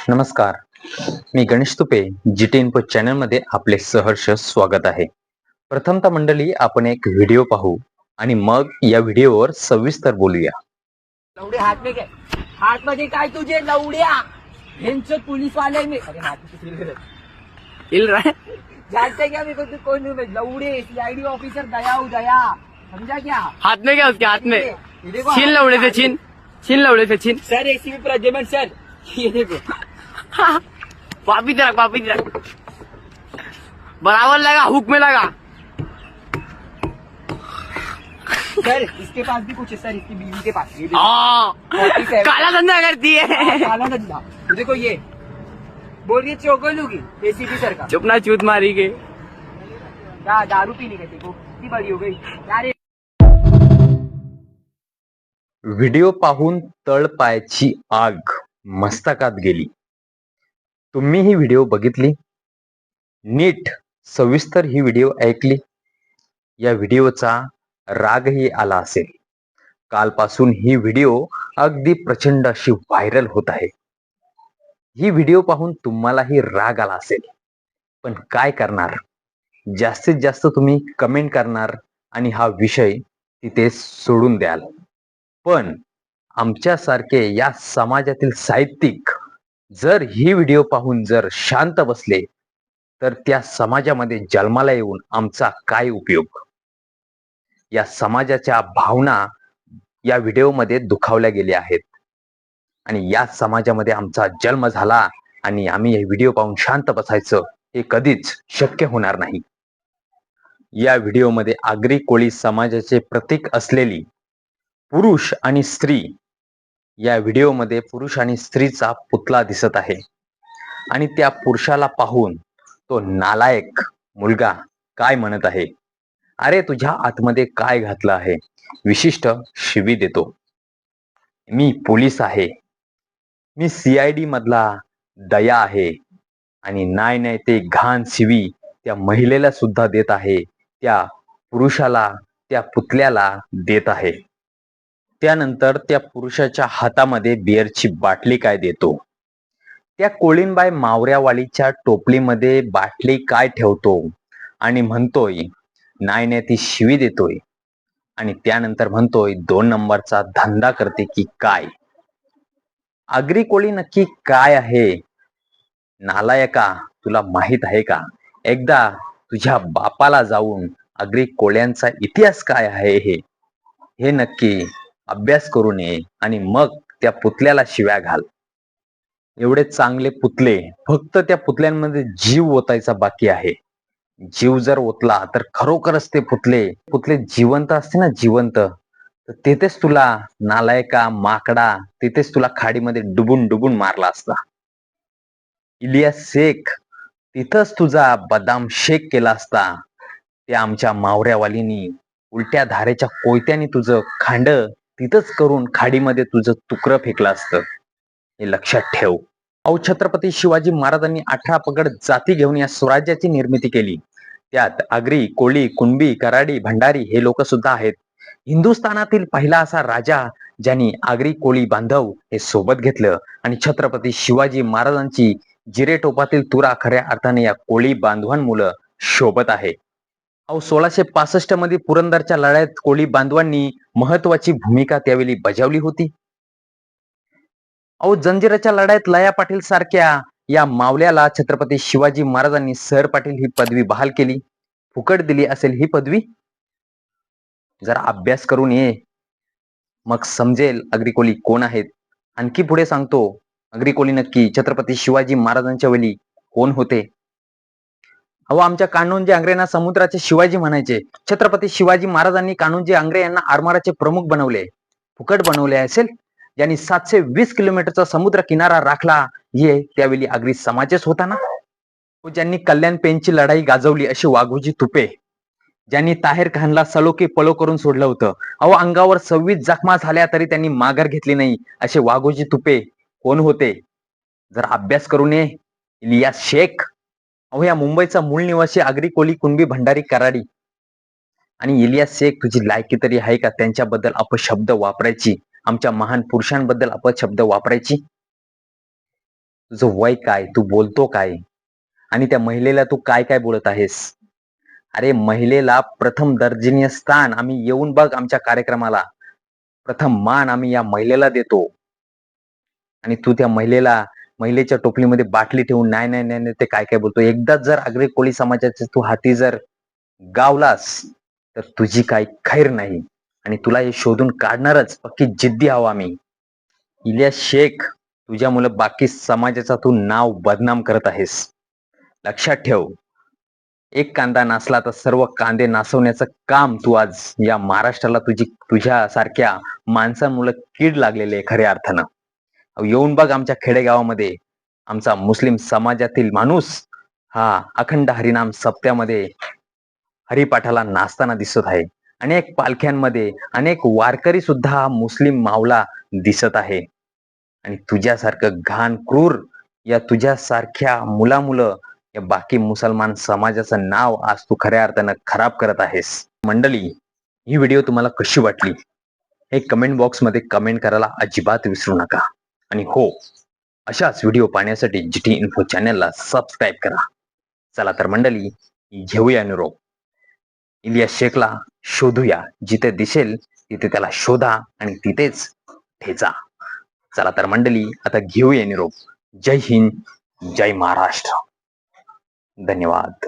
नमस्कार. मी Ganesh Tupe GT info channel मध्ये आपले सहर्ष स्वागत आहे. प्रथमतः मंडळी, आपण एक व्हिडिओ पाहू आणि मग या व्हिडिओवर सविस्तर बोलूया. लवडे हात में काय हात मध्ये काय तुझे लवड्या ह्यांचं पुलिस वाले में अरे हिल रहा है जानते क्या मेरे को तू कौन हूँ मैं लवड़े सीआईडी ऑफिसर दया हूँ दया समझा क्या हाथ में क्या उसके हाथ में ये देखो छीन लवड़े से छीन छीन लवड़े से छीन सर एसीपी प्रद्युमन सर ये देखो वापिस रख बराबर लगा हुक में लगा। सर इसके पास भी कुछ है सर इसकी बीवी के पास ये देखो। हाँ, 47 काला धंधा करती है। काला धंधा देखो ये बोल रही है चौगलूगी एसीपी सर का चुपना चूत मारी के क्या दारू पीने का देखो कितनी बड़ी हो गई यार व्हिडिओ पाहून तळपायाची आग मस्तकात गेली. तुम्ही ही व्हिडिओ बघितली? नीट सविस्तर ही व्हिडिओ ऐकली? या व्हिडिओचा रागही आला असेल. कालपासून ही व्हिडिओ अगदी प्रचंड अशी व्हायरल होत आहे. ही व्हिडिओ पाहून तुम्हालाही राग आला असेल, पण काय करणार? जास्तीत जास्त तुम्ही कमेंट करणार आणि हा विषय तिथे सोडून द्याल. पण आमच्यासारखे या समाजातील साहित्यिक जर ही व्हिडिओ पाहून जर शांत बसले, तर त्या समाजामध्ये जन्माला येऊन आमचा काय उपयोग? या समाजाच्या भावना या व्हिडिओमध्ये दुखावल्या गेल्या आहेत आणि या समाजामध्ये आमचा जन्म झाला आणि आम्ही हे व्हिडिओ पाहून शांत बसायचं हे कधीच शक्य होणार नाही. या व्हिडिओमध्ये आगरी कोळी समाजाचे प्रतीक असलेली पुरुष आणि स्त्री, या व्हिडिओमध्ये पुरुष आणि स्त्रीचा पुतळा दिसत आहे आणि त्या पुरुषाला पाहून तो नालायक मुलगा काय म्हणत आहे, अरे तुझ्या आतमध्ये काय घातलं आहे? विशिष्ट शिवी देतो. मी पोलीस आहे, मी सीआयडी मधला दया आहे आणि नाही ते घाण शिवी त्या महिलेला सुद्धा देत आहे, त्या पुरुषाला, त्या पुतल्याला देत आहे. त्यानंतर त्या पुरुषाच्या हातामध्ये बिअरची बाटली काय देतो, त्या कोळीनबाई मावऱ्यावालीच्या टोपलीमध्ये बाटली काय ठेवतो आणि म्हणतोय नाही ती शिवी देतोय आणि त्यानंतर म्हणतोय 2 नंबरचा धंदा करते की काय? आगरी कोळी नक्की काय आहे? नालायका, तुला माहित आहे का? एकदा तुझ्या बापाला जाऊन आगरी कोळ्यांचा इतिहास काय आहे हे नक्की अभ्यास करून ये आणि मग त्या पुतल्याला शिव्या घाल. एवढे चांगले पुतले, फक्त त्या पुतल्यांमध्ये जीव ओतायचा बाकी आहे. जीव जर ओतला तर खरोखरच ते पुतले जिवंत असते ना, जिवंत, तर तिथेच तुला नालायका माकडा, तिथेच तुला खाडीमध्ये डुबून डुबून मारला असता. इलियास शेख, तिथंच तुझा बदाम शेक केला असता. त्या आमच्या मावऱ्यावालीनी उलट्या धारेच्या कोयत्याने तुझं खांड तिथंच करून खाडीमध्ये तुझं तुकडं फेकलं असतं. हे लक्षात ठेव. छत्रपती शिवाजी महाराजांनी 18 पगड जाती घेऊन या स्वराज्याची निर्मिती केली. त्यात आगरी, कोळी, कुणबी, कराडी, भंडारी हे लोक सुद्धा आहेत. हिंदुस्थानातील पहिला असा राजा ज्यांनी आगरी कोळी बांधव हे सोबत घेतलं आणि छत्रपती शिवाजी महाराजांची जिरेटोपातील तुरा खऱ्या अर्थाने या कोळी बांधवांमुळे शोभत आहे. 1665 मध्ये पुरंदरच्या लढाईत कोळी बांधवांनी महत्वाची भूमिका त्यावेळी बजावली होती. जंजिराच्या लढाईत लया पाटील सारख्या या मावल्याला छत्रपती शिवाजी महाराजांनी सर पाटील ही पदवी बहाल केली. फुकट दिली असेल ही पदवी? जरा अभ्यास करून ये, मग समजेल आगरी कोळी कोण आहेत. आणखी पुढे सांगतो, आगरी कोळी नक्की छत्रपती शिवाजी महाराजांच्या वेळी कोण होते? आमच्या कान्होजी आंग्रेंना समुद्राचे शिवाजी म्हणायचे. छत्रपती शिवाजी महाराजांनी कान्होजी आंग्रे यांना आरमाराचे प्रमुख बनवले. फुकट बनवले असेल? ज्यांनी 720 किलोमीटरचा समुद्र किनारा राखला हे त्यावेळी आगरी समाजच होता ना. ज्यांनी कल्याण पेंचची लढाई गाजवली अशी वाघोजी तुपे, ज्यांनी ताहेर खानला सलोके पलो करून सोडलं होतं. अंगावर 26 जखमा झाल्या तरी त्यांनी माघार घेतली नाही असे वाघोजी तुपे कोण होते? जर अभ्यास करून ये. इलियास शेख, या मुंबईचा मूळ निवासी आगरी, कोळी, कुणबी, भंडारी, कराडी. आणि इलियास शेख, तुझी लायकी तरी आहे का त्यांच्याबद्दल अपशब्द वापरायची, आमच्या महान पुरुषांबद्दल अपशब्द वापरायची? तुझं वय काय, तू बोलतो काय, आणि त्या महिलेला तू काय काय बोलत आहेस? अरे महिलेला प्रथम दर्जनीय स्थान आम्ही येऊन बघ आमच्या कार्यक्रमाला. प्रथम मान आम्ही या महिलेला देतो. आणि तू त्या महिलेच्या टोपलीमध्ये बाटली ठेवून नाही नाही नाही नाही ते काय काय बोलतो. एकदा जर आगरी कोळी समाजाचे तू हाती जर गावलास तर तुझी काही खैर नाही. आणि तुला हे शोधून काढणारच. पक्की जिद्दी आहो आम्ही. इलियास शेख, तुझ्यामुळे बाकी समाजाचा तू नाव बदनाम करत आहेस. लक्षात ठेव, एक कांदा नासला तर सर्व कांदे नासवण्याचं काम तू आज या महाराष्ट्राला तुझ्यासारख्या माणसांमुळे कीड लागलेले आहे खऱ्या अर्थानं. येऊन बघ आमच्या खेडेगावामध्ये आमचा मुस्लिम समाजातील माणूस हा अखंड हरिनाम सप्त्यामध्ये हरिपाठाला नाचताना दिसत आहे. अनेक पालख्यांमध्ये अनेक वारकरी सुद्धा हा मुस्लिम मावला दिसत आहे. आणि तुझ्यासारखं घाण क्रूर या तुझ्यासारख्या मुलं या बाकी मुसलमान समाजाचं नाव आज तू खऱ्या अर्थानं खराब करत आहेस. मंडळी, ही व्हिडिओ तुम्हाला कशी वाटली हे कमेंट बॉक्स मध्ये कमेंट करायला अजिबात विसरू नका. आणि हो, अशाच व्हिडिओ पाहण्यासाठी GT इन्फो चॅनलला सबस्क्राईब करा. चला तर मंडळी, घेऊया निरोप. इलियास शेखला शोधूया. जिथे दिसेल तिथे त्याला शोधा आणि तिथेच ठेचा. चला तर मंडळी, आता घेऊया निरोप. जय हिंद, जय महाराष्ट्र. धन्यवाद.